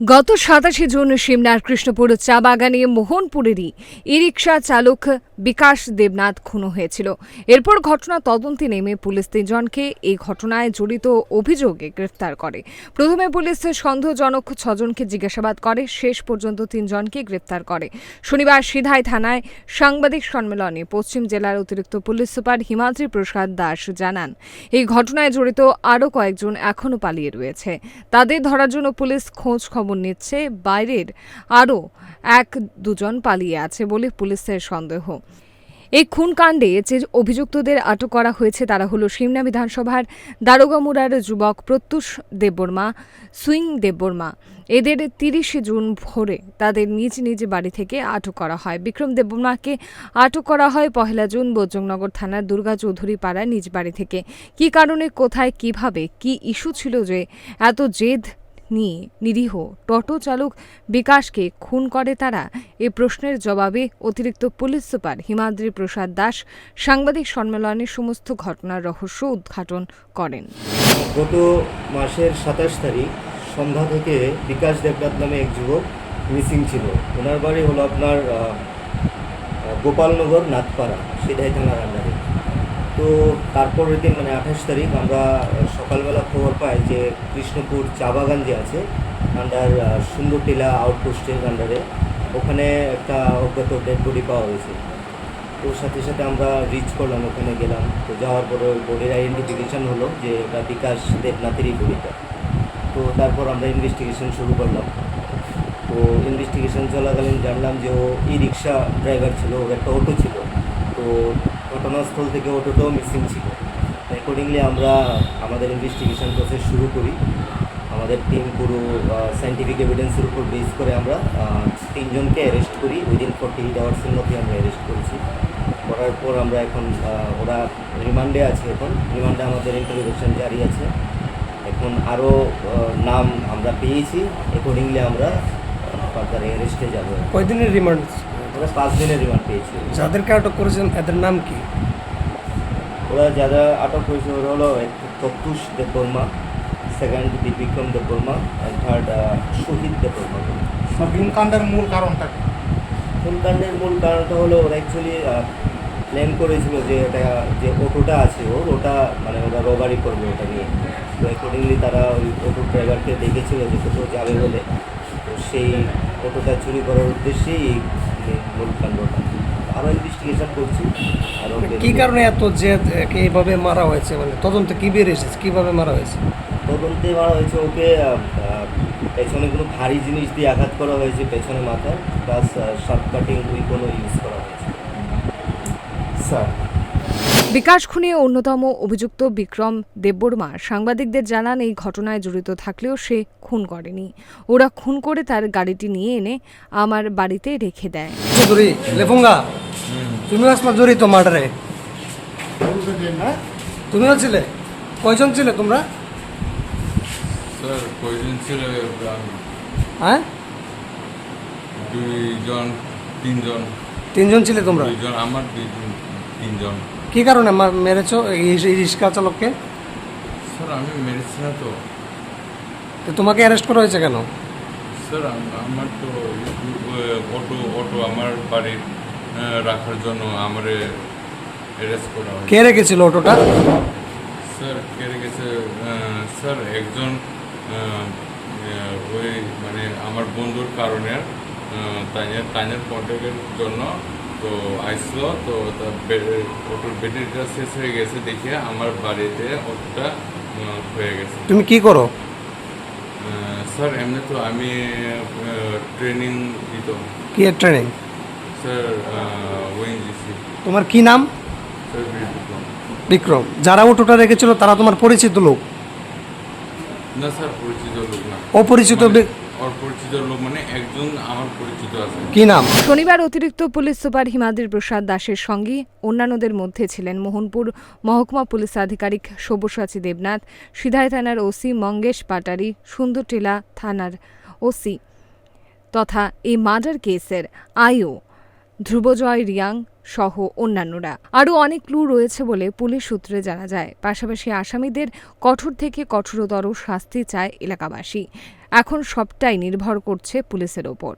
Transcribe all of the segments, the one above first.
গত ২৭ জুন সিমনার কৃষ্ণপুর চা বাগানে মোহনপুরেরই ই রিকশা চালক বিকাশ দেবনাথ খুন হয়েছিল। এরপর ঘটনা তদন্তে নেমে পুলিশ ৩ জনকে এই ঘটনায় জড়িত অভিযোগে গ্রেফতার করে। প্রথমে পুলিশ সন্দেহজনক ৬ জনকে জিজ্ঞাসাবাদ করে, শেষ পর্যন্ত ৩ জনকে গ্রেফতার করে। শনিবার সিধাই থানায় সাংবাদিক সম্মেলনে পশ্চিম জেলার অতিরিক্ত পুলিশ সুপার হিমাদ্রি প্রসাদ দাস জানান, এই ঘটনায় জড়িত আরও কয়েকজন এখনও পালিয়ে রয়েছে। তাদের ধরার জন্য পুলিশ খোঁজ খবর নিচ্ছে। বাইরের আরও ১-২ জন পালিয়ে আছে বলে পুলিশের সন্দেহ। এই খুনকাণ্ডে যে অভিযুক্তদের আটক করা হয়েছে তারা হল সিমনা বিধানসভার দারোগামুড়ার যুবক প্রত্যুষ দেববর্মা, সুইং দেববর্মা। এদের ৩০ জুন ভোরে তাদের নিজ নিজ বাড়ি থেকে আটক করা হয়। বিক্রম দেববর্মাকে আটক করা হয় ১ জুন বজরংনগর থানার দুর্গা চৌধুরী পাড়ার নিজ বাড়ি থেকে। কী কারণে, কোথায়, কিভাবে, কি ইস্যু ছিল যে এত জেদ নিয়ে নিরীহ টোটো চালক বিকাশকে খুন করে তারা, এ প্রশ্নের জবাবে অতিরিক্ত পুলিশ সুপার হিমাদ্রি প্রসাদ দাস সাংবাদিক সম্মেলনে সমস্ত ঘটনার রহস্য উদ্ঘাটন করেন। গত মাসের ২৭ তারিখ সন্ধ্যা থেকে বিকাশ দেবনাথ নামে এক যুবক মিসিং ছিল। ওনার বাড়ি হলো আপনার গোপালনগর নাথপাড়া, সিধাই থানার আন্ডারে। তো তারপরের দিন মানে ২৮ তারিখ আমরা সকালবেলা খবর পাই যে কৃষ্ণপুর চা বাগান যে আছে আন্ডার সুন্দরটিলা আউটপোস্টের আন্ডারে, ওখানে একটা অজ্ঞাত ডেড বডি পাওয়া হয়েছে। তো সাথে সাথে আমরা রিচ করলাম, ওখানে গেলাম। তো যাওয়ার পরে বডির আইডেন্টিফিকেশান হলো যে ওটা বিকাশ দেবনাথেরই বডিটা। তো তারপর আমরা ইনভেস্টিগেশন শুরু করলাম। তো ইনভেস্টিগেশন চলাকালীন জানলাম যে ও ই রিক্সা ড্রাইভার ছিল, ওর একটা অটো ছিল। তো ঘটনাস্থল থেকে অটোটাও মিসিং ছিল। অ্যাকর্ডিংলি আমরা আমাদের ইনভেস্টিগেশন প্রসেস শুরু করি। আমাদের টিম পুরো সায়েন্টিফিক এভিডেন্সের উপর বেস করে আমরা ৩ জনকে অ্যারেস্ট করি। উইদিন 48 আওয়ার্সের মধ্যে আমরা অ্যারেস্ট করেছি। করার পর আমরা এখন ওরা রিমান্ডে আছে। এখন রিমান্ডে আমাদের ইন্টারোগেশন জারি আছে। এখন আরও নাম আমরা পেয়েছি, অ্যাকর্ডিংলি আমরা ফার্দার অ্যারেস্টে যাবো। কয়দিনের রিমান্ড? ওরা 5 দিনের রিমান্ড পেয়েছে। যাদেরকে আটক করেছেন এদের নাম কি? ওরা যারা আটক হয়েছে ওরা হলো প্রত্যুষ দেববর্মা, সেকেন্ড বিক্রম দেববর্মা, থার্ড শহীদ দেববর্মা। খুনকাণ্ডের মূল কারণটা কি? খুনকাণ্ডের মূল কারণটা হলো ওরা অ্যাকচুয়ালি প্ল্যান করেছিল যে এটা যে অটোটা আছে ওটা মানে ওরা রবারি করবে ওটা নিয়ে। তো অ্যাকর্ডিংলি তারা ওই অটো ড্রাইভারকে দেখেছিল যে কোথাও যাবে বলে, তো সেই অটোটা চুরি করার উদ্দেশ্যেই এই মূল কাণ্ডটা। আরও ইনভেস্টিগেশন করছি। আরও কী কারণে এত জেদ এইভাবে মারা হয়েছে, মানে তদন্তে কী বের এসেছে, কীভাবে মারা হয়েছে? তদন্তে মারা হয়েছে ওকে পেছনে কোনো ভারী জিনিস দিয়ে আঘাত করা হয়েছে পেছনে মাথায়, প্লাস শার্প কাটিং উইপনও ইউজ করা হয়েছে। স্যার, বিকাশ খুনে অন্যতম অভিযুক্ত বিক্রম দেববর্মা সাংবাদিকদের জানান, এই ঘটনায় জড়িত থাকলেও সে খুন করেনি। ওরা খুন করে তার গাড়িটি নিয়ে এনে আমার বাড়িতে রেখে দেয়। চৌধুরী লেফুঙ্গা, তুমিও আসলা জড়িত মার্ডারে? তুমিও ছিলে? কয়জন ছিলে তোমরা? স্যার কয়জন ছিল? হ্যাঁ, 2 জন 3 জন। 3 জন ছিলে তোমরা? 2 জন আমার, 3 জন। কী কারণে মেরেছো এই রিক্সা চালককে? স্যার আমি মেরেছি না তো। তো তোমাকে অ্যারেস্ট করা হয়েছে কেন? স্যার আমার তো অটো আমার বাড়ির রাখার জন্য আমার অ্যারেস্ট করা হয়। কে রেখেছিল অটোটা? স্যার কে রেখেছে? স্যার একজন ওই মানে আমার বন্ধুর কারণে তাইনের কন্ট্যাক্টের জন্য তো আইসলো। তো অটোর ব্যাটারিটা শেষ হয়ে গেছে দেখে আমার বাড়িতে অটোটা হয়ে গেছে। তুমি কি করো? স্যার এমনি তো আমি ট্রেনিং দিত। কি এর ট্রেনিং? Sir ONGC. তোমার কি নাম? স্যার বিক্রম। বিক্রম। যারা অটোটা রেখেছিল তারা তোমার পরিচিত লোক? না স্যার, পরিচিত লোক না। অপরিচিত? অপরিচিত লোক মানে একজন আমার পরিচিত আছে। কি নাম? শনিবার অতিরিক্ত পুলিশ সুপার হিমাদ্রি প্রসাদ দাসের সঙ্গে অন্যান্যদের মধ্যে ছিলেন মোহনপুর মহকুমা পুলিশ আধিকারিক সব্যসাচী দেবনাথ, সিধাই থানার ওসি মঙ্গেশ পাটারি, সুন্দরটিলা থানার ওসি তথা এই মার্ডার কেসের আইও ধ্রুবজয় রিয়াং সহ অন্যান্যরা। আরও অনেক ক্লু রয়েছে বলে পুলিশ সূত্রে জানা যায়। পাশাপাশি আসামিদের কঠোর থেকে কঠোরতর শাস্তি চায় এলাকাবাসী। এখন সবটাই নির্ভর করছে পুলিশের ওপর।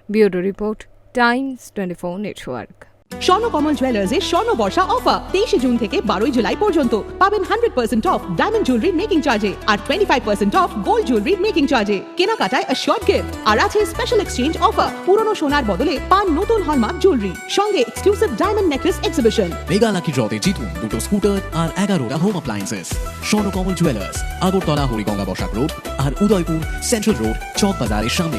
Bureau report, Times 24 network. Swarnakamal jewellers এর স্বর্ণ বর্ষা অফার 23 জুন থেকে 12 জুলাই পর্যন্ত পাবেন 100% অফ ডায়মন্ড জুয়েলারি মেকিং চার্জে আর 25% অফ গোল্ড জুয়েলারি মেকিং চার্জে। কেনাকাটায় অ্যাশিওরড গিফট আর আছে স্পেশাল এক্সচেঞ্জ অফার। পুরনো সোনার বদলে পান নতুন হলমার্ক জুয়েলারি, সঙ্গে exclusive diamond necklace exhibition. Mega lucky ড্রতে জিতুন দুটো স্কুটার আর 11টা home appliances. Swarnakamal jewellers, Agartala Hariganga Basak road আর উদয়পুর সেন্ট্রাল রোড চক বাজারের সামনে।